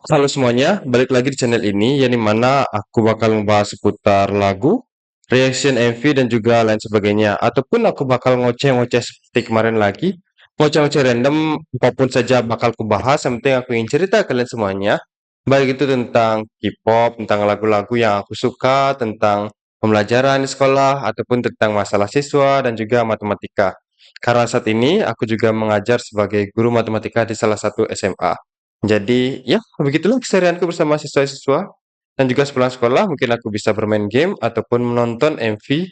Halo semuanya, balik lagi di channel ini yang dimana aku bakal membahas seputar lagu, reaction MV dan juga lain sebagainya. Ataupun aku bakal ngoceh-ngoceh seperti kemarin lagi, ngoceh-ngoceh random, apapun saja bakal aku bahas. Yang penting aku ingin cerita ke kalian semuanya, baik itu tentang K-pop, tentang lagu-lagu yang aku suka, tentang pembelajaran di sekolah, ataupun tentang masalah siswa dan juga matematika. Karena saat ini aku juga mengajar sebagai guru matematika di salah satu SMA. Jadi, ya begitulah keseharianku bersama siswa-siswa dan juga sepulang sekolah mungkin aku bisa bermain game ataupun menonton MV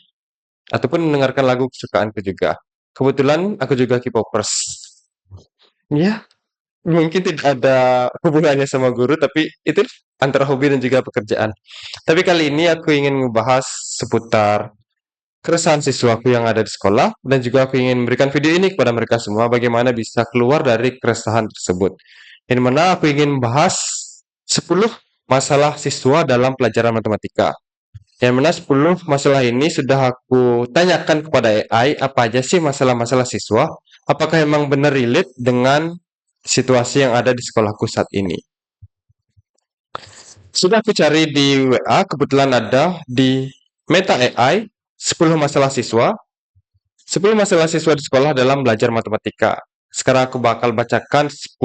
ataupun mendengarkan lagu kesukaanku juga. Kebetulan aku juga K-popers. Ya, mungkin tidak ada hubungannya sama guru, tapi itu antara hobi dan juga pekerjaan. Tapi kali ini aku ingin membahas seputar keresahan siswaku yang ada di sekolah dan juga aku ingin memberikan video ini kepada mereka semua bagaimana bisa keluar dari keresahan tersebut. Yang mana aku ingin membahas 10 masalah siswa dalam pelajaran matematika. Yang mana 10 masalah ini sudah aku tanyakan kepada AI apa aja sih masalah-masalah siswa, apakah memang benar relate dengan situasi yang ada di sekolahku saat ini. Sudah aku cari di WA, kebetulan ada di Meta AI 10 masalah siswa 10 masalah siswa di sekolah dalam belajar matematika. Sekarang aku bakal bacakan 10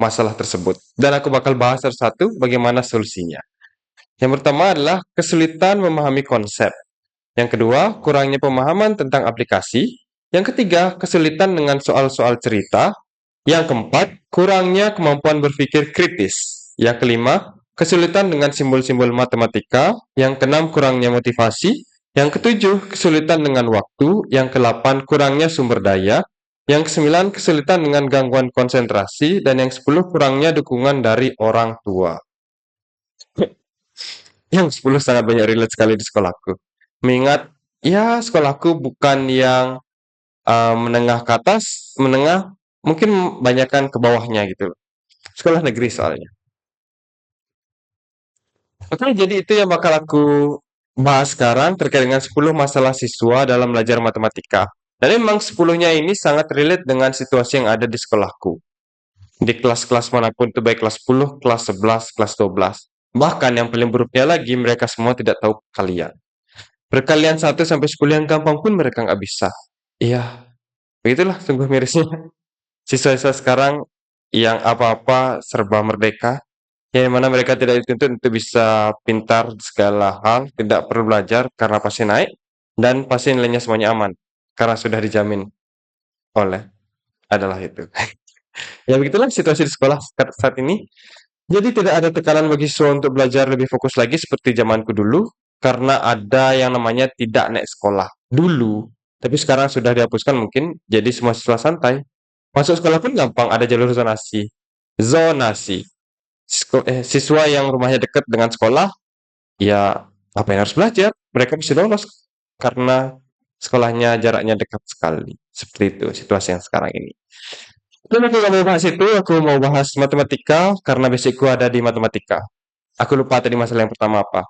masalah tersebut. Dan aku bakal bahas satu-satu bagaimana solusinya. Yang pertama adalah kesulitan memahami konsep. Yang kedua, kurangnya pemahaman tentang aplikasi. Yang ketiga, kesulitan dengan soal-soal cerita. Yang keempat, kurangnya kemampuan berpikir kritis. Yang kelima, kesulitan dengan simbol-simbol matematika. Yang keenam, kurangnya motivasi. Yang ketujuh, kesulitan dengan waktu. Yang kedelapan, kurangnya sumber daya. Yang kesembilan, kesulitan dengan gangguan konsentrasi. Dan yang sepuluh, kurangnya dukungan dari orang tua. Yang 10 sangat banyak relate sekali di sekolahku. Mengingat, ya sekolahku bukan yang menengah ke atas, menengah, mungkin banyakkan ke bawahnya gitu. Sekolah negeri soalnya. Oke, jadi itu yang bakal aku bahas sekarang terkait dengan 10 masalah siswa dalam belajar matematika. Dan memang 10-nya ini sangat relate dengan situasi yang ada di sekolahku. Di kelas-kelas manapun itu baik kelas 10, kelas 11, kelas 12. Bahkan yang paling buruknya lagi mereka semua tidak tahu kalian. Perkalian 1 sampai 10 yang gampang pun mereka nggak bisa. Iya, begitulah sungguh mirisnya. Siswa-siswa sekarang yang apa-apa serba merdeka, yang mana mereka tidak dituntut untuk bisa pintar di segala hal, tidak perlu belajar karena pasti naik, dan pasti nilainya semuanya aman, karena sudah dijamin oleh adalah itu. Ya begitulah situasi di sekolah saat ini. Jadi tidak ada tekanan bagi siswa untuk belajar lebih fokus lagi seperti zamanku dulu, karena ada yang namanya tidak naik sekolah dulu. Tapi sekarang sudah dihapuskan mungkin, jadi semua siswa santai. Masuk sekolah pun gampang, ada jalur zonasi. Zonasi. Siswa yang rumahnya dekat dengan sekolah, ya apa yang harus belajar? Mereka bisa lolos karena sekolahnya jaraknya dekat sekali. Seperti itu situasi yang sekarang ini. Dan aku gak mau bahas itu, aku mau bahas matematika karena basicku ada di matematika. Aku lupa tadi masalah yang pertama apa.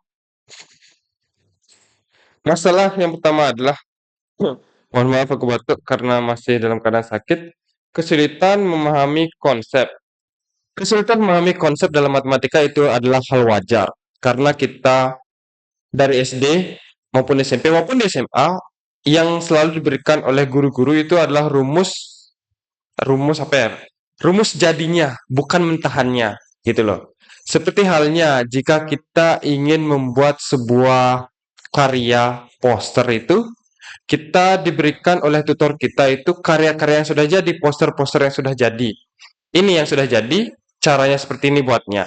Masalah yang pertama adalah, mohon maaf aku batuk karena masih dalam keadaan sakit, kesulitan memahami konsep. Kesulitan memahami konsep dalam matematika itu adalah hal wajar karena kita dari SD maupun SMP maupun di SMA yang selalu diberikan oleh guru-guru itu adalah rumus rumus apa ya? Rumus jadinya, bukan mentahannya, gitu loh. Seperti halnya jika kita ingin membuat sebuah karya poster itu, kita diberikan oleh tutor kita itu karya-karya yang sudah jadi, poster-poster yang sudah jadi. Ini yang sudah jadi, caranya seperti ini buatnya.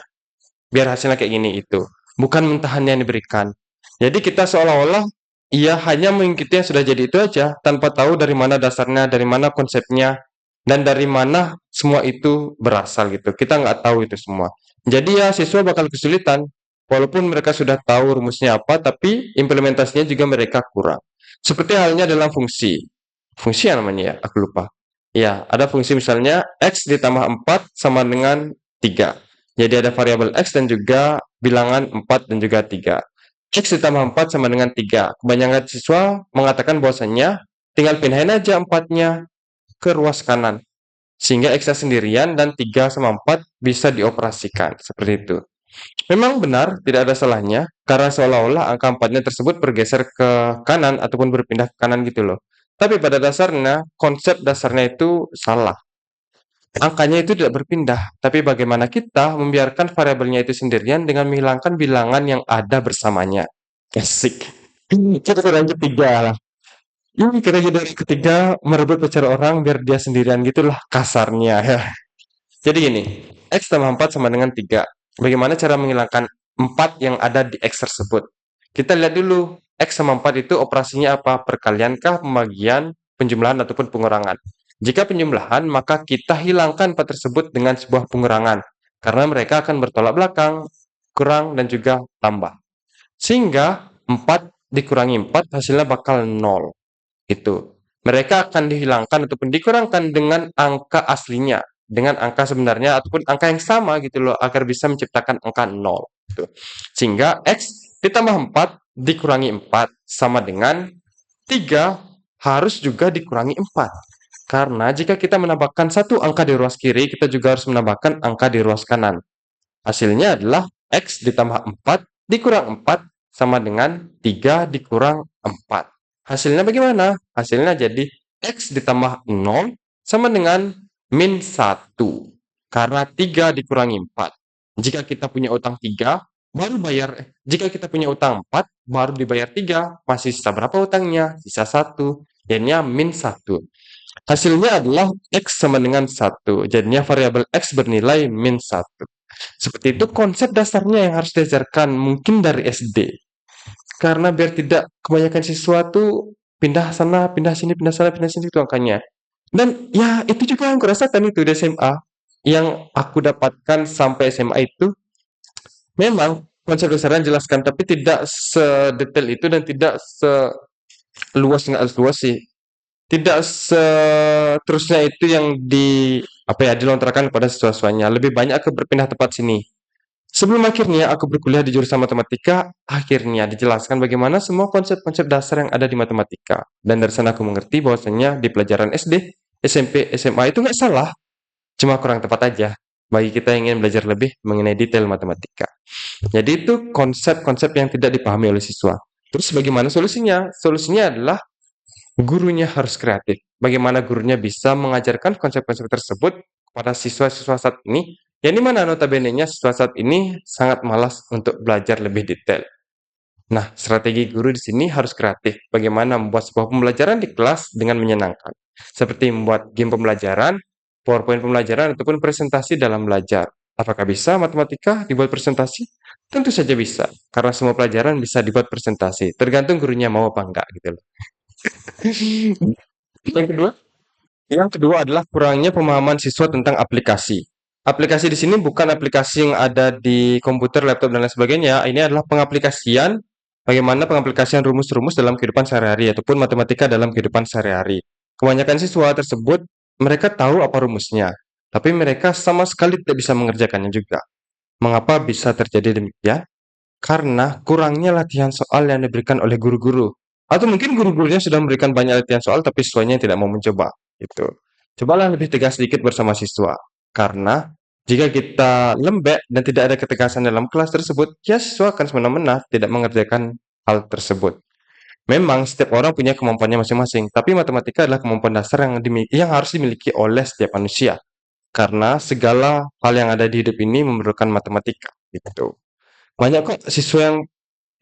Biar hasilnya kayak gini itu. Bukan mentahannya yang diberikan. Jadi kita seolah-olah ia hanya mengikuti yang sudah jadi itu aja, tanpa tahu dari mana dasarnya, dari mana konsepnya, dan dari mana semua itu berasal gitu. Kita nggak tahu itu semua. Jadi ya siswa bakal kesulitan. Walaupun mereka sudah tahu rumusnya apa, tapi implementasinya juga mereka kurang. Seperti halnya dalam fungsi. Fungsi yang namanya ya, aku lupa. Ya, ada fungsi misalnya X ditambah 4 sama dengan 3. Jadi ada variabel X dan juga bilangan 4 dan juga 3. X ditambah 4 sama dengan 3. Kebanyakan siswa mengatakan bahwasannya tinggal pindahin aja 4-nya ke ruas kanan. Sehingga X sendirian dan 3 sama 4 bisa dioperasikan. Seperti itu. Memang benar, tidak ada salahnya, karena seolah-olah angka 4-nya tersebut bergeser ke kanan ataupun berpindah ke kanan gitu loh. Tapi pada dasarnya, konsep dasarnya itu salah. Angkanya itu tidak berpindah, tapi bagaimana kita membiarkan variabelnya itu sendirian dengan menghilangkan bilangan yang ada bersamanya. Asik. Kita ke yang ketiga lah. Ini kita jadi yang ketiga merebut pacar orang biar dia sendirian gitulah kasarnya ya. Jadi gini, X tambah 4 sama dengan 3. Bagaimana cara menghilangkan 4 yang ada di X tersebut? Kita lihat dulu, X sama 4 itu operasinya apa? Perkaliankah, pembagian, penjumlahan, ataupun pengurangan. Jika penjumlahan, maka kita hilangkan 4 tersebut dengan sebuah pengurangan. Karena mereka akan bertolak belakang, kurang, dan juga tambah. Sehingga 4 dikurangi 4 hasilnya bakal 0. Itu. Mereka akan dihilangkan ataupun dikurangkan dengan angka aslinya, dengan angka sebenarnya ataupun angka yang sama gitu loh agar bisa menciptakan angka 0 gitu. Sehingga X ditambah 4 dikurangi 4 sama dengan 3 harus juga dikurangi 4. Karena jika kita menambahkan satu angka di ruas kiri, kita juga harus menambahkan angka di ruas kanan. Hasilnya adalah X ditambah 4 dikurang 4 sama dengan 3 dikurang 4. Hasilnya bagaimana? Hasilnya jadi X ditambah 0 sama dengan min 1. Karena 3 dikurangi 4. Jika kita punya utang 3, baru bayar. Jika kita punya utang 4, baru dibayar 3. Masih sisa berapa utangnya? Sisa 1. Jadinya min 1. Hasilnya adalah X sama dengan 1. Jadinya variabel X bernilai min 1. Seperti itu konsep dasarnya yang harus diajarkan mungkin dari SD. Karena biar tidak kebanyakan siswa tuh pindah sana, pindah sini, pindah sana, pindah sini itu angkanya. Dan ya itu juga yang kurasakan itu di SMA. Yang aku dapatkan sampai SMA itu memang konsep dasarnya jelaskan, tapi tidak sedetail itu dan tidak seluas nggak luas sih. Tidak seterusnya itu yang dilontarkan kepada siswa-siswanya. Lebih banyak ke berpindah tempat sini. Sebelum akhirnya aku berkuliah di jurusan matematika, akhirnya dijelaskan bagaimana semua konsep-konsep dasar yang ada di matematika. Dan dari sana aku mengerti bahwasanya di pelajaran SD, SMP, SMA itu nggak salah, cuma kurang tepat aja bagi kita yang ingin belajar lebih mengenai detail matematika. Jadi itu konsep-konsep yang tidak dipahami oleh siswa. Terus bagaimana solusinya? Solusinya adalah gurunya harus kreatif. Bagaimana gurunya bisa mengajarkan konsep-konsep tersebut kepada siswa-siswa saat ini, yang dimana notabene-nya siswa saat ini sangat malas untuk belajar lebih detail. Nah, strategi guru di sini harus kreatif. Bagaimana membuat sebuah pembelajaran di kelas dengan menyenangkan. Seperti membuat game pembelajaran, PowerPoint pembelajaran, ataupun presentasi dalam belajar. Apakah bisa matematika dibuat presentasi? Tentu saja bisa, karena semua pelajaran bisa dibuat presentasi. Tergantung gurunya mau apa enggak gitu loh. Yang kedua, yang kedua adalah kurangnya pemahaman siswa tentang aplikasi. Aplikasi di sini bukan aplikasi yang ada di komputer, laptop, dan lain sebagainya. Ini adalah pengaplikasian, bagaimana pengaplikasian rumus-rumus dalam kehidupan sehari-hari, ataupun matematika dalam kehidupan sehari-hari. Kebanyakan siswa tersebut, mereka tahu apa rumusnya, tapi mereka sama sekali tidak bisa mengerjakannya juga. Mengapa bisa terjadi demikian? Karena kurangnya latihan soal yang diberikan oleh guru-guru. Atau mungkin guru-gurunya sudah memberikan banyak latihan soal, tapi siswanya tidak mau mencoba. Itu. Cobalah lebih tegas sedikit bersama siswa. Karena jika kita lembek dan tidak ada ketegasan dalam kelas tersebut, ya siswa akan semena-mena tidak mengerjakan hal tersebut. Memang setiap orang punya kemampuannya masing-masing, tapi matematika adalah kemampuan dasar yang harus dimiliki oleh setiap manusia. Karena segala hal yang ada di hidup ini memerlukan matematika. Gitu. Banyak kok siswa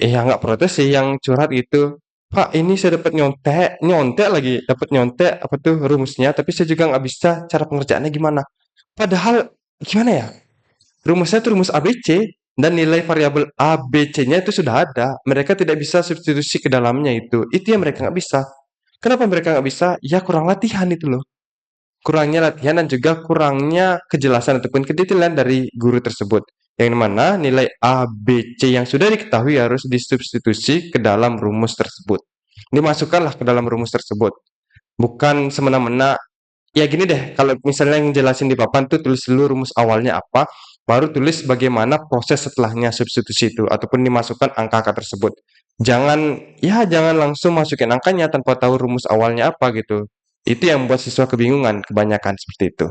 yang nggak protes sih yang curhat gitu. Pak, ini saya dapat nyontek, nyontek lagi, dapat nyontek apa tuh rumusnya, tapi saya juga nggak bisa cara pengerjaannya gimana. Padahal gimana ya? Rumusnya itu rumus ABC dan nilai variabel A, B, C-nya itu sudah ada. Mereka tidak bisa substitusi ke dalamnya itu. Itu yang mereka nggak bisa. Kenapa mereka nggak bisa? Ya kurang latihan itu loh. Kurangnya latihan dan juga kurangnya kejelasan ataupun kedetailan dari guru tersebut. Yang mana nilai A, B, C yang sudah diketahui harus disubstitusi ke dalam rumus tersebut. Dimasukkanlah ke dalam rumus tersebut. Bukan semena-mena, ya gini deh, kalau misalnya yang jelasin di papan tuh tulis dulu rumus awalnya apa, baru tulis bagaimana proses setelahnya substitusi itu, ataupun dimasukkan angka-angka tersebut. Jangan langsung masukin angkanya tanpa tahu rumus awalnya apa gitu. Itu yang membuat siswa kebingungan kebanyakan seperti itu.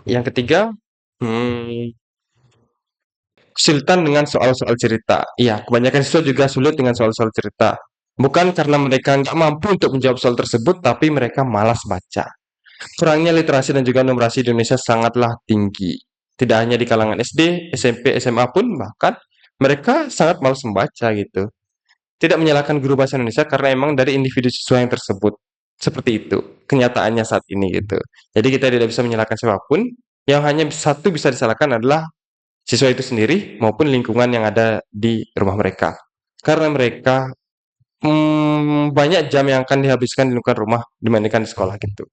Yang ketiga, kesulitan dengan soal-soal cerita. Iya, kebanyakan siswa juga sulit dengan soal-soal cerita. Bukan karena mereka nggak mampu untuk menjawab soal tersebut, tapi mereka malas baca. Kurangnya literasi dan juga numerasi di Indonesia sangatlah tinggi. Tidak hanya di kalangan SD, SMP, SMA pun bahkan mereka sangat malas membaca gitu. Tidak menyalahkan guru bahasa Indonesia karena emang dari individu siswa yang tersebut. Seperti itu kenyataannya saat ini gitu. Jadi kita tidak bisa menyalahkan siapapun. Yang hanya satu bisa disalahkan adalah siswa itu sendiri maupun lingkungan yang ada di rumah mereka. Karena mereka banyak jam yang akan dihabiskan di lingkungan rumah dibandingkan di sekolah gitu.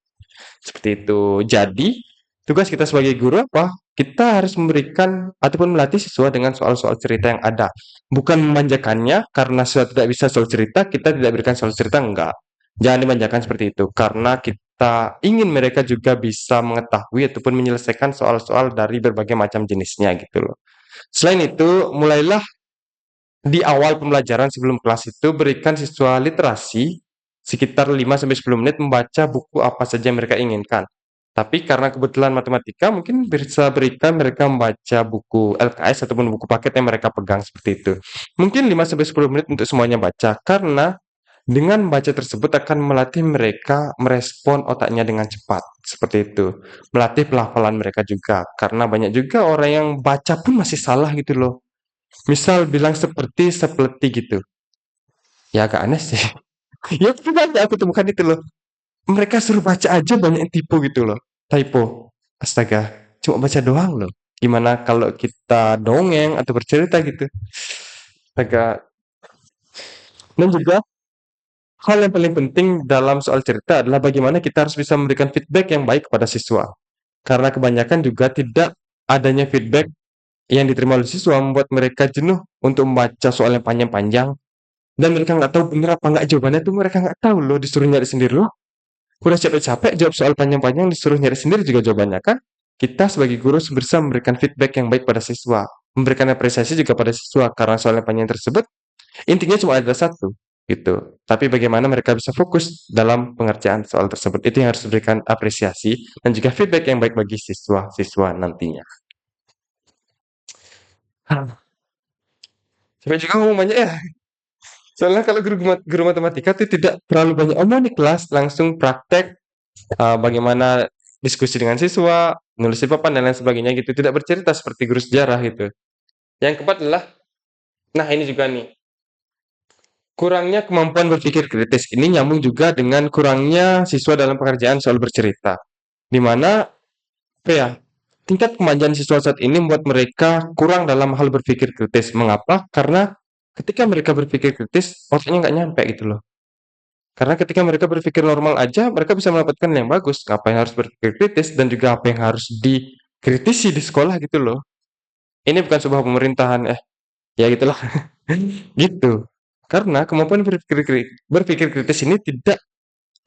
Seperti itu. Jadi, tugas kita sebagai guru apa? Kita harus memberikan ataupun melatih siswa dengan soal-soal cerita yang ada. Bukan memanjakannya karena siswa tidak bisa soal cerita, kita tidak berikan soal cerita, enggak. Jangan dimanjakan seperti itu. Karena kita ingin mereka juga bisa mengetahui ataupun menyelesaikan soal-soal dari berbagai macam jenisnya gitu loh. Selain itu, mulailah di awal pembelajaran sebelum kelas itu berikan siswa literasi sekitar 5 sampai 10 menit membaca buku apa saja yang mereka inginkan. Tapi karena kebetulan matematika mungkin bisa berikan mereka membaca buku LKS ataupun buku paket yang mereka pegang seperti itu. Mungkin 5 sampai 10 menit untuk semuanya baca karena dengan membaca tersebut akan melatih mereka merespon otaknya dengan cepat. Seperti itu. Melatih pelafalan mereka juga karena banyak juga orang yang baca pun masih salah gitu loh. Misal bilang seperti seperti gitu. Ya agak aneh sih. Ya banyak aku temukan itu loh. Mereka suruh baca aja banyak yang tipu gitu loh. Typo. Astaga. Cuma baca doang loh. Gimana kalau kita dongeng atau bercerita gitu. Astaga. Dan juga hal yang paling penting dalam soal cerita adalah bagaimana kita harus bisa memberikan feedback yang baik kepada siswa. Karena kebanyakan juga tidak adanya feedback yang diterima oleh siswa membuat mereka jenuh untuk membaca soal yang panjang-panjang. Dan mereka nggak tahu bener apa nggak jawabannya tuh mereka nggak tahu loh disuruh nyari sendiri loh. Udah capek-capek jawab soal panjang-panjang disuruh nyari sendiri juga jawabannya kan. Kita sebagai guru bisa memberikan feedback yang baik pada siswa. Memberikan apresiasi juga pada siswa karena soal yang panjang tersebut intinya cuma ada satu gitu. Tapi bagaimana mereka bisa fokus dalam pengerjaan soal tersebut itu yang harus diberikan apresiasi dan juga feedback yang baik bagi siswa-siswa nantinya. Sampai juga ngomong banyak ya. Soalnya kalau guru matematika itu tidak terlalu banyak omong di kelas, langsung praktek bagaimana diskusi dengan siswa, nulis di papan dan lain sebagainya gitu. Tidak bercerita seperti guru sejarah gitu. Yang keempat adalah, nah ini juga nih, kurangnya kemampuan berpikir kritis. Ini nyambung juga dengan kurangnya siswa dalam pengerjaan soal bercerita. Di mana, apa ya, tingkat kemampuan siswa saat ini membuat mereka kurang dalam hal berpikir kritis. Mengapa? Karena ketika mereka berpikir kritis, otaknya nggak nyampe gitu loh. Karena ketika mereka berpikir normal aja, mereka bisa mendapatkan yang bagus. Apa yang harus berpikir kritis dan juga apa yang harus dikritisi di sekolah gitu loh. Ini bukan sebuah pemerintahan, ya gitulah. Gitu. Karena kemampuan berpikir kritis ini tidak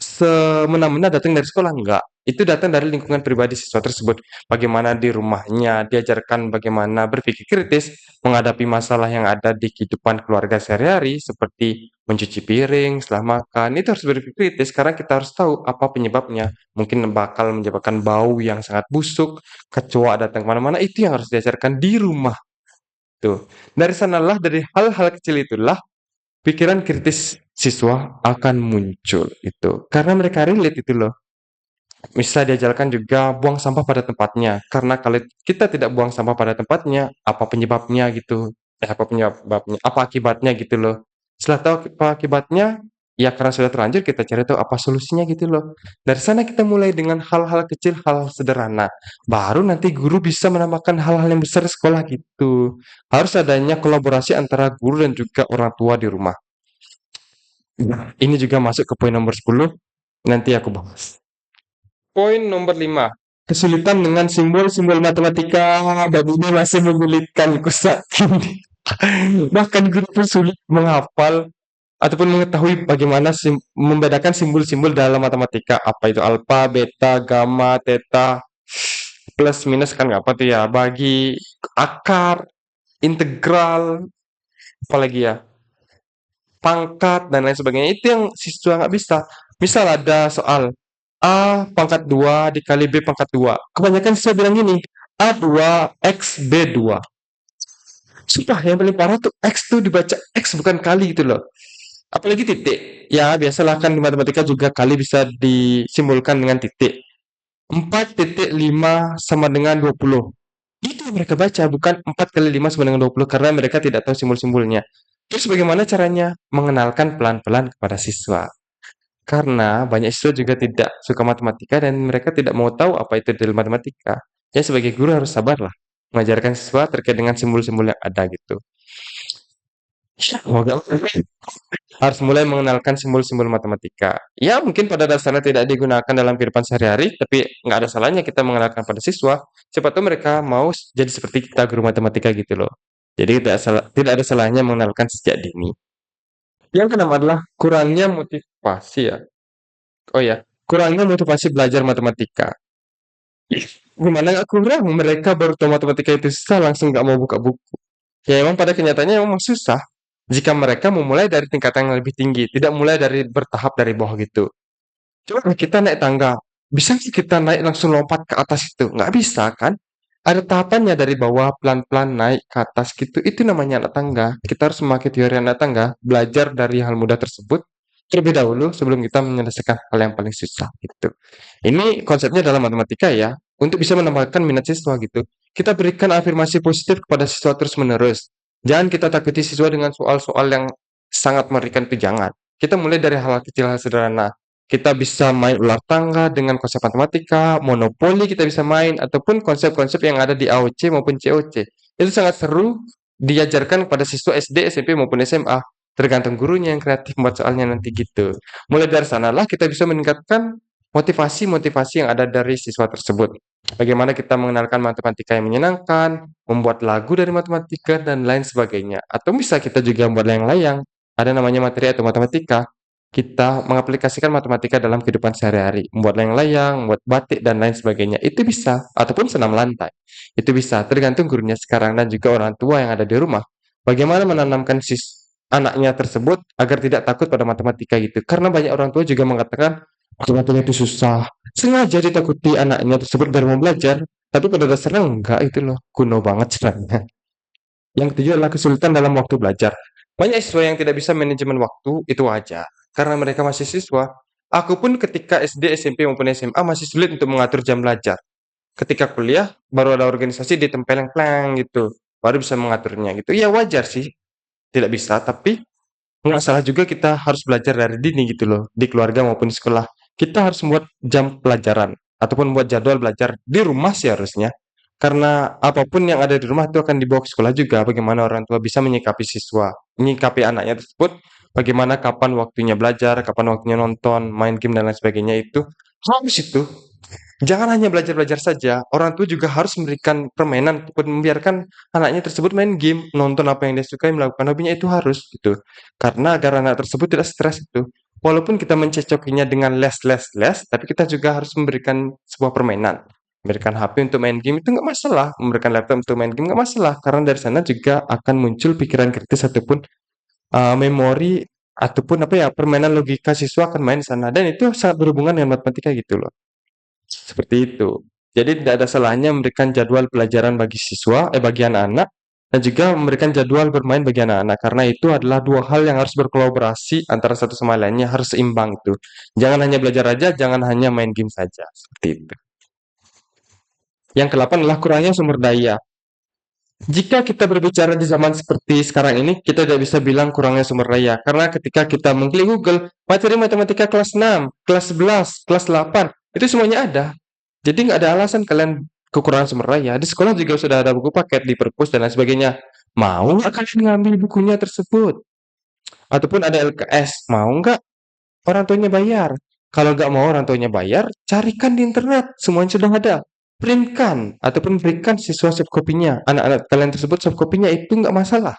semena-mena datang dari sekolah, enggak. Itu datang dari lingkungan pribadi siswa tersebut. Bagaimana di rumahnya diajarkan bagaimana berpikir kritis menghadapi masalah yang ada di kehidupan keluarga sehari-hari seperti mencuci piring setelah makan. Itu harus berpikir kritis karena kita harus tahu apa penyebabnya. Mungkin bakal menyebabkan bau yang sangat busuk, kecoa datang kemana-mana. Itu yang harus diajarkan di rumah. Tuh. Dari sanalah, dari hal-hal kecil itulah pikiran kritis siswa akan muncul itu. Karena mereka relate itu loh. Bisa diajarkan juga buang sampah pada tempatnya. Karena kalau kita tidak buang sampah pada tempatnya, apa penyebabnya gitu? Apa penyebabnya? Apa akibatnya gitu loh. Setelah tahu apa akibatnya, ya karena sudah terlanjur kita cari tahu apa solusinya gitu loh. Dari sana kita mulai dengan hal-hal kecil, hal sederhana. Baru nanti guru bisa menambahkan hal-hal yang besar di sekolah gitu. Harus adanya kolaborasi antara guru dan juga orang tua di rumah. Nah, ini juga masuk ke poin nomor 10. Nanti aku bahas. Poin nomor 5. Kesulitan dengan simbol-simbol matematika. Dan ini masih menyulitkanku saat ini. Bahkan guru pun sulit menghafal ataupun mengetahui bagaimana membedakan simbol-simbol dalam matematika. Apa itu alfa, beta, gamma, theta, plus, minus kan nggak apa tuh ya. Bagi akar, integral, apalagi ya, pangkat, dan lain sebagainya. Itu yang siswa nggak bisa. Misal ada soal, A pangkat 2 dikali B pangkat 2. Kebanyakan saya bilang gini, A2 X B2. Sumpah yang paling parah tuh X tuh dibaca X bukan kali gitu loh. Apalagi titik. Ya biasalah kan di matematika juga kali bisa disimbolkan dengan titik. 4,5 sama dengan 20. Itu yang mereka baca, bukan 4 kali 5 sama dengan 20 karena mereka tidak tahu simbol-simbolnya. Terus bagaimana caranya? Mengenalkan pelan-pelan kepada siswa. Karena banyak siswa juga tidak suka matematika dan mereka tidak mau tahu apa itu dari matematika. Ya sebagai guru harus sabarlah mengajarkan siswa terkait dengan simbol-simbol yang ada gitu. Harus mulai mengenalkan simbol-simbol matematika. Ya mungkin pada dasarnya tidak digunakan dalam kehidupan sehari-hari, tapi nggak ada salahnya kita mengenalkan pada siswa. Siapa tahu mereka mau jadi seperti kita guru matematika gitu loh. Jadi tidak ada salahnya mengenalkan sejak dini. Yang keenam adalah kurangnya motivasi ya. Oh ya, kurangnya motivasi belajar matematika. Gimana nggak kurang? Mereka baru tahu matematika itu susah langsung nggak mau buka buku. Ya emang pada kenyataannya emang susah. Jika mereka memulai dari tingkatan yang lebih tinggi, tidak mulai dari bertahap dari bawah gitu. Coba kita naik tangga, bisa nggak kita naik langsung lompat ke atas itu? Nggak bisa kan? Ada tahapannya dari bawah pelan-pelan naik ke atas gitu. Itu namanya anak tangga. Kita harus memakai teori anak tangga, belajar dari hal mudah tersebut terlebih dahulu sebelum kita menyelesaikan hal yang paling susah gitu. Ini konsepnya dalam matematika ya, untuk bisa menambahkan minat siswa gitu. Kita berikan afirmasi positif kepada siswa terus-menerus. Jangan kita takuti siswa dengan soal-soal yang sangat mengerikan itu jangan. Kita mulai dari hal kecil, hal sederhana. Kita bisa main ular tangga dengan konsep matematika, monopoli kita bisa main, ataupun konsep-konsep yang ada di AOC maupun COC. Itu sangat seru diajarkan kepada siswa SD, SMP maupun SMA. Tergantung gurunya yang kreatif membuat soalnya nanti gitu. Mulai dari sanalah kita bisa meningkatkan motivasi-motivasi yang ada dari siswa tersebut. Bagaimana kita mengenalkan matematika yang menyenangkan, membuat lagu dari matematika, dan lain sebagainya. Atau bisa kita juga membuat layang-layang. Ada namanya materi atau matematika. Kita mengaplikasikan matematika dalam kehidupan sehari-hari. Membuat layang-layang, membuat batik, dan lain sebagainya. Itu bisa. Ataupun senam lantai. Itu bisa. Tergantung gurunya sekarang dan juga orang tua yang ada di rumah. Bagaimana menanamkan anaknya tersebut agar tidak takut pada matematika gitu. Karena banyak orang tua juga mengatakan matematika itu susah. Sengaja ditakuti anaknya tersebut biar mau belajar. Tapi pada dasarnya enggak itu loh. Kuno banget sebenarnya. Yang ketujuh adalah kesulitan dalam waktu belajar. Banyak siswa yang tidak bisa manajemen waktu, itu wajar. Karena mereka masih siswa. Aku pun ketika SD, SMP maupun SMA masih sulit untuk mengatur jam belajar. Ketika kuliah, baru ada organisasi ditempeleng plang gitu. Baru bisa mengaturnya gitu. Ya wajar sih, tidak bisa. Tapi nggak salah juga kita harus belajar dari dini gitu loh. Di keluarga maupun di sekolah. Kita harus membuat jam pelajaran. Ataupun membuat jadwal belajar di rumah sih harusnya. Karena apapun yang ada di rumah itu akan dibawa ke sekolah juga. Bagaimana orang tua bisa menyikapi siswa, menyikapi anaknya tersebut, bagaimana kapan waktunya belajar, kapan waktunya nonton, main game dan lain sebagainya itu harus itu. Jangan hanya belajar-belajar saja, orang tua juga harus memberikan permainan ataupun membiarkan anaknya tersebut main game, nonton apa yang dia sukai, melakukan hobinya itu harus gitu. Karena agar anak tersebut tidak stres itu. Walaupun kita mencocokinya dengan les, tapi kita juga harus memberikan sebuah permainan. Memberikan HP untuk main game itu nggak masalah, memberikan laptop untuk main game nggak masalah, karena dari sana juga akan muncul pikiran kritis ataupun memori ataupun apa ya permainan logika siswa akan main di sana dan itu sangat berhubungan dengan matematika gitu loh. Seperti itu. Jadi tidak ada salahnya memberikan jadwal pelajaran bagi siswa, bagi anak-anak, dan juga memberikan jadwal bermain bagi anak-anak. Karena itu adalah dua hal yang harus berkolaborasi antara satu sama lainnya, harus seimbang itu. Jangan hanya belajar aja, jangan hanya main game saja. Seperti itu. Yang ke-8 adalah kurangnya sumber daya. Jika kita berbicara di zaman seperti sekarang ini, kita tidak bisa bilang kurangnya sumber daya. Karena ketika kita mengklik Google, materi matematika kelas 6, kelas 11, kelas 8, itu semuanya ada. Jadi nggak ada alasan kalian kekurangan sumber daya. Di sekolah juga sudah ada buku paket di perpus dan lain sebagainya. Mau nggak kalian ngambil bukunya tersebut? Ataupun ada LKS, mau nggak orang tuanya bayar? Kalau nggak mau orang tuanya bayar, carikan di internet. Semuanya sudah ada. Printkan ataupun berikan siswa soft copy-nya. Anak-anak kalian tersebut soft copy-nya itu nggak masalah.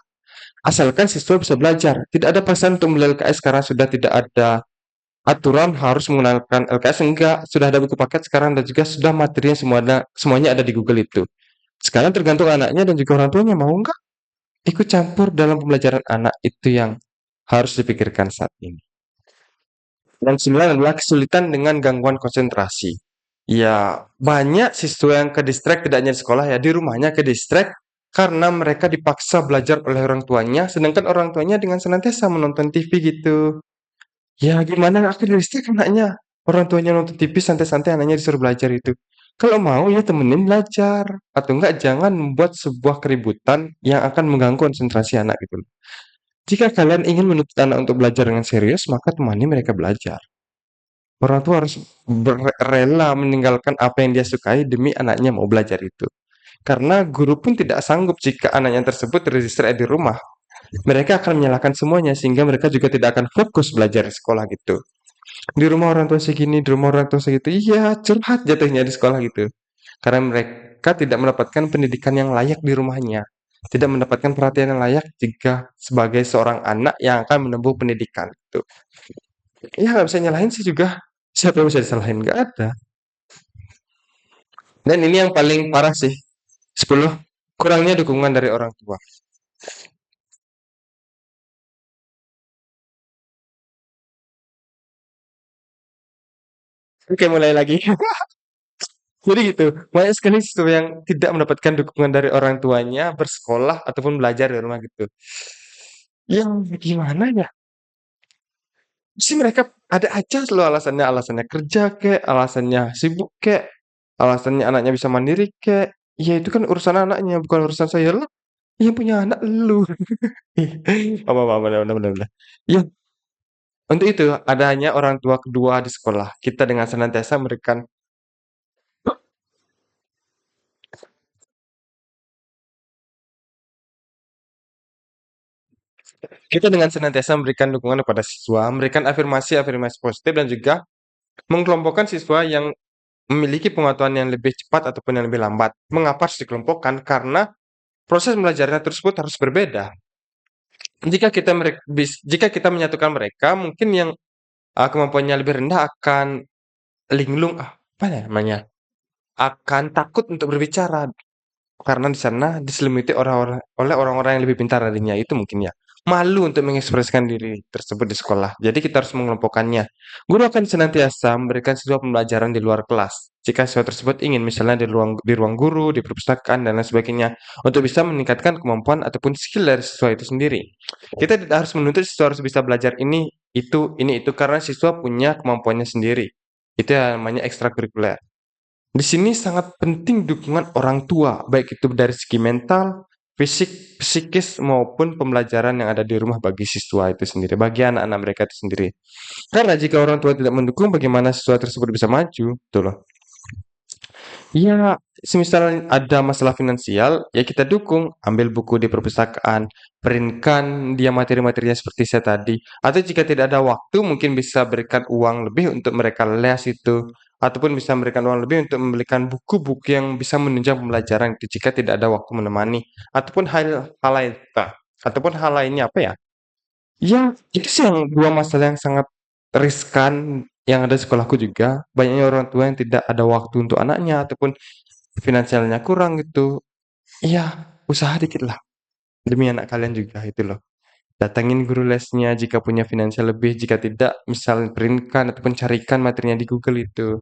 Asalkan siswa bisa belajar. Tidak ada paksaan untuk membeli LKS karena sudah tidak ada aturan harus menggunakan LKS. Enggak, sudah ada buku paket sekarang dan juga sudah materinya semuanya ada di Google itu. Sekarang tergantung anaknya dan juga orang tuanya mau nggak ikut campur dalam pembelajaran anak itu yang harus dipikirkan saat ini. Dan sembilan adalah kesulitan dengan gangguan konsentrasi. Ya, banyak siswa yang ke distract tidak hanya di sekolah ya, di rumahnya ke distract karena mereka dipaksa belajar oleh orang tuanya, sedangkan orang tuanya dengan senantiasa menonton TV gitu. Ya gimana aku di distract anaknya. Orang tuanya nonton TV santai-santai, anaknya disuruh belajar itu. Kalau mau ya temenin belajar. Atau enggak jangan membuat sebuah keributan yang akan mengganggu konsentrasi anak gitu. Jika kalian ingin menuntut anak untuk belajar dengan serius, maka temani mereka belajar. Orang tua harus rela meninggalkan apa yang dia sukai demi anaknya mau belajar itu. Karena guru pun tidak sanggup jika anaknya tersebut terdistract di rumah. Mereka akan menyalahkan semuanya sehingga mereka juga tidak akan fokus belajar di sekolah gitu. Di rumah orang tua segini, di rumah orang tua segitu, iya curhat jatuhnya di sekolah gitu. Karena mereka tidak mendapatkan pendidikan yang layak di rumahnya. Tidak mendapatkan perhatian yang layak jika sebagai seorang anak yang akan menempuh pendidikan. Gitu. Ya nggak bisa nyalahin sih juga. Siapa yang bisa disalahin? Nggak ada. Dan ini yang paling parah sih. 10. Kurangnya dukungan dari orang tua. Oke, mulai lagi. Jadi gitu, banyak sekali siswa yang tidak mendapatkan dukungan dari orang tuanya bersekolah ataupun belajar di rumah gitu. Yang gimana ya? Sih mereka ada aja selalu alasannya, alasannya kerja kek, alasannya sibuk kek, alasannya anaknya bisa mandiri kek. Ya itu kan urusan anaknya, bukan urusan saya lah. Yang punya anak lu. Apa-apa, benar-benar. Ya, untuk itu ada hanya orang tua kedua di sekolah. Kita dengan senantiasa memberikan kita dengan senantiasa memberikan dukungan kepada siswa, memberikan afirmasi-afirmasi positif dan juga mengelompokkan siswa yang memiliki pengetahuan yang lebih cepat ataupun yang lebih lambat. Mengapa harus dikelompokkan? Karena proses belajarnya tersebut harus berbeda. Jika kita menyatukan mereka, mungkin yang kemampuannya lebih rendah akan linglung, apa ya namanya? Akan takut untuk berbicara. Karena di sana diselimuti oleh orang-orang yang lebih pintar darinya, itu mungkin ya. Malu untuk mengekspresikan diri tersebut di sekolah. Jadi kita harus mengelompokkannya. Guru akan senantiasa memberikan siswa pembelajaran di luar kelas. Jika siswa tersebut ingin misalnya di ruang guru, di perpustakaan dan lain sebagainya untuk bisa meningkatkan kemampuan ataupun skill dari siswa itu sendiri. Kita tidak harus menuntut siswa harus bisa belajar ini itu karena siswa punya kemampuannya sendiri. Itu yang namanya ekstrakurikuler. Di sini sangat penting dukungan orang tua, baik itu dari segi mental, fisik, psikis, maupun pembelajaran yang ada di rumah bagi siswa itu sendiri, bagi anak-anak mereka itu sendiri. Karena jika orang tua tidak mendukung, bagaimana siswa tersebut bisa maju? Betul loh. Ya, semisal ada masalah finansial, ya kita dukung. Ambil buku di perpustakaan, printkan dia materi-materinya seperti saya tadi. Atau jika tidak ada waktu, mungkin bisa berikan uang lebih untuk mereka les itu. Ataupun bisa memberikan uang lebih untuk membelikan buku-buku yang bisa menunjang pembelajaran itu jika tidak ada waktu menemani. Ataupun hal lain. Ataupun hal lainnya apa ya? Ya, itu sih yang dua masalah yang sangat riskan yang ada di sekolahku juga. Banyaknya orang tua yang tidak ada waktu untuk anaknya ataupun finansialnya kurang gitu. Iya, usaha dikit lah. Demi anak kalian juga itu loh. Datangin guru lesnya jika punya finansial lebih, jika tidak, misal printkan ataupun carikan materinya di Google itu.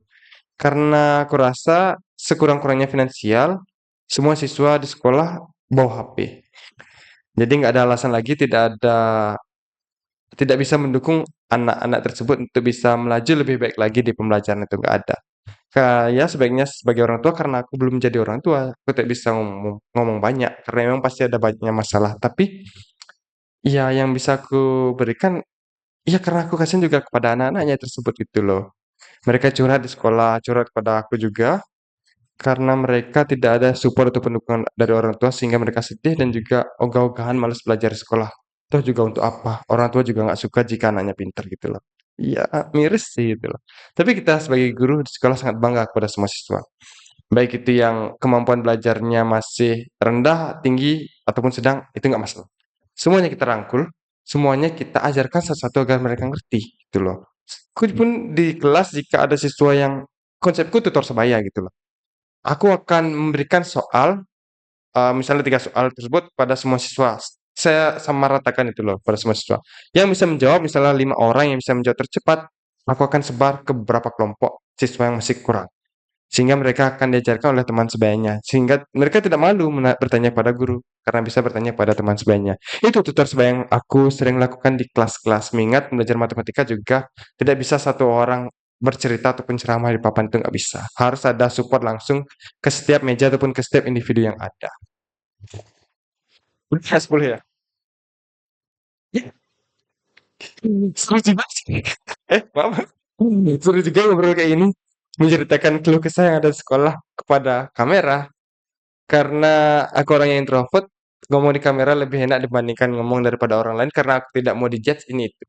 Karena aku rasa sekurang-kurangnya finansial, semua siswa di sekolah bawa HP. Jadi nggak ada alasan lagi tidak bisa mendukung anak-anak tersebut untuk bisa melaju lebih baik lagi di pembelajaran itu nggak ada. Ya sebaiknya sebagai orang tua karena aku belum jadi orang tua, aku tidak bisa ngomong banyak karena memang pasti ada banyak masalah. Tapi ya yang bisa aku berikan, ya karena aku kasihan juga kepada anak-anaknya tersebut gitu loh. Mereka curhat di sekolah, curhat kepada aku juga karena mereka tidak ada support atau pendukungan dari orang tua sehingga mereka sedih dan juga ogah-ogahan malas belajar di sekolah. Toh juga untuk apa? Orang tua juga nggak suka jika anaknya pintar gitu loh. Iya, miris sih gitu loh. Tapi kita sebagai guru di sekolah sangat bangga kepada semua siswa. Baik itu yang kemampuan belajarnya masih rendah, tinggi, ataupun sedang, itu nggak masalah. Semuanya kita rangkul, semuanya kita ajarkan satu-satu agar mereka ngerti gitu loh. Aku pun di kelas jika ada siswa yang konsepku tutor sebaya gitu loh. Aku akan memberikan soal, misalnya 3 soal tersebut pada semua siswa. Saya sama ratakan itu loh pada semua siswa. Yang bisa menjawab misalnya 5 orang yang bisa menjawab tercepat, Aku akan sebar ke beberapa kelompok siswa yang masih kurang. Sehingga mereka akan diajarkan oleh teman sebayanya. Sehingga mereka tidak malu bertanya pada guru, karena bisa bertanya pada teman sebayanya. Itu tutor sebaya yang aku sering lakukan di kelas-kelas. Mengingat belajar matematika juga tidak bisa satu orang bercerita ataupun ceramah di papan itu nggak bisa. Harus ada support langsung ke setiap meja ataupun ke setiap individu yang ada. Udah 10 ya? Ya, seru juga sih. Maaf. Seru juga ngobrol kayak ini. Menceritakan keluh kesah yang ada di sekolah kepada kamera. Karena aku orang yang introvert, ngomong di kamera lebih enak dibandingkan ngomong daripada orang lain karena aku tidak mau di-judge ini itu.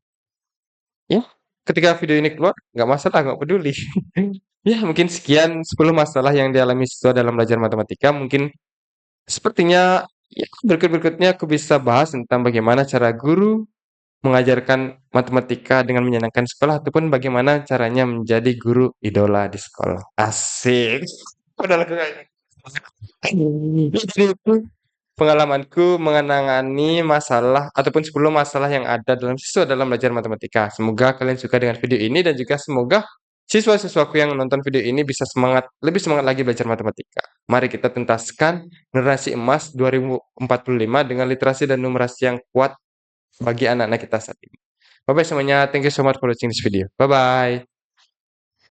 Ya, ketika video ini keluar, nggak masalah, nggak peduli. Ya, mungkin sekian 10 masalah yang dialami siswa dalam belajar matematika. Mungkin sepertinya ya, berikut-berikutnya aku bisa bahas tentang bagaimana cara guru mengajarkan matematika dengan menyenangkan sekolah ataupun bagaimana caranya menjadi guru idola di sekolah. Asik. Padahal aku kayak jadi itu pengalamanku mengenangani masalah ataupun 10 masalah yang ada dalam siswa dalam belajar matematika. Semoga kalian suka dengan video ini dan juga semoga siswa-siswaku yang menonton video ini bisa lebih semangat lagi belajar matematika. Mari kita tuntaskan generasi emas 2045 dengan literasi dan numerasi yang kuat bagi anak-anak kita saat ini. Bye-bye semuanya. Thank you so much for watching this video. Bye-bye.